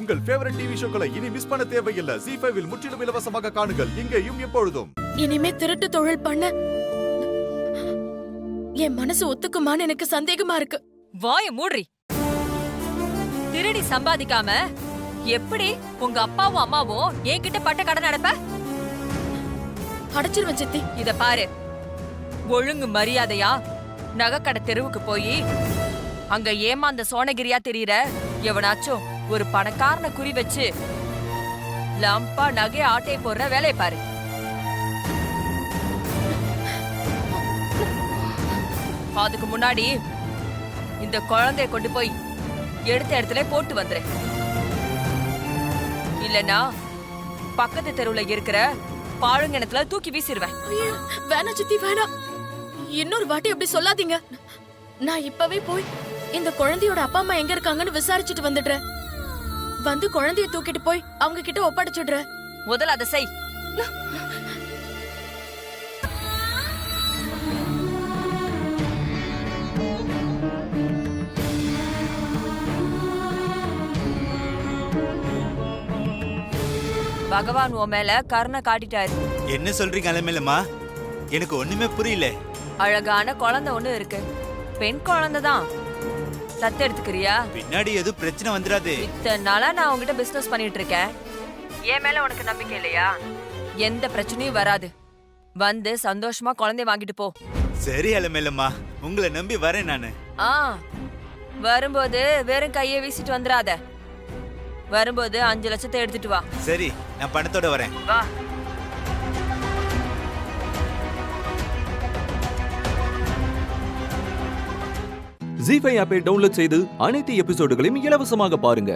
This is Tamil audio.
உங்கள் ஃபேவரட் டிவி ஷோக்களை இனி மிஸ் பண்ண தேவையில்லை. ZEE5 இல் முற்றிலும் இலவசமாக காணுங்கள், இங்கேயும் எப்பொழுதும். இனிமே திருட்டு தொழில் பண்ண என் மனசு ஒத்துக்குமான்னு எனக்கு சந்தேகமா இருக்கு. வாய மூடுறி. திருடி சம்பாதிக்காம எப்படி உங்க அப்பாவும் அம்மாவும் என்கிட்ட பட்ட கடன் நடப்ப? அடைச்சிருவேன் சித்தி. இத பாரு, ஒழுங்கு மரியாதையா நகைக்கடை தெருவுக்கு போய் அங்க ஏமாந்த சோனகிரியா தெரியற எவனாச்சும் ஒரு பணக்காரனை குறி வச்சு லம்பா நகை ஆட்டை போடுற வேலையை பாரு. அதுக்கு முன்னாடி இந்த குழந்தைய கொண்டு போய் எடுத்த இடத்துல போட்டு வந்துரு. இல்லனா பக்கத்து தெருவுல இருக்கிற பாழுங்கிணத்துல தூக்கி வீசிடுவேன். வேணா சித்தி வேணாம். இன்னொரு வாட்டி அப்படி சொல்லாதீங்க. நான் இப்பவே போய் இந்த குழந்தையோட அப்பா அம்மா எங்க இருக்காங்கன்னு விசாரிச்சுட்டு வந்துடுறேன். வந்து குழந்தைய தூக்கிட்டு போய் அவங்க கிட்ட ஒப்படைச்சிடுறேன். முதல்ல அதை செய். பகவான் உன் மேல கருணை காட்டிட்டாரு. என்ன சொல்றீங்க அலமேலம்மா? எனக்கு ஒண்ணுமே புரியல. அழகான குழந்தை ஒண்ணு இருக்கு, பெண் குழந்தை தான். தத்தெடுத்துக்கிறியா? பின்னாடி எதுவும் பிரச்சனை வந்துடாது. இத்தனை நாளா நான் உங்ககிட்ட பிசினஸ் பண்ணிட்டு இருக்கேன். என் மேல உனக்கு நம்பிக்கை இல்லையா? எந்த பிரச்சனையும் வராது. வந்து சந்தோஷமா குழந்தைய வாங்கிட்டு போ. சரி அலமேலம்மா, உங்களை நம்பி வரேன் நானு. வரும்போது வெறும் கையை வீசிட்டு வந்துடாத. வரும்போது 5 லட்சத்தை எடுத்துட்டு வா. சரி, நான் பணத்தோட வரேன். வா. ZEE5 ஆப்பை டவுன்லோட் செய்து அனைத்து எபிசோடுகளையும் இலவசமாக பாருங்க.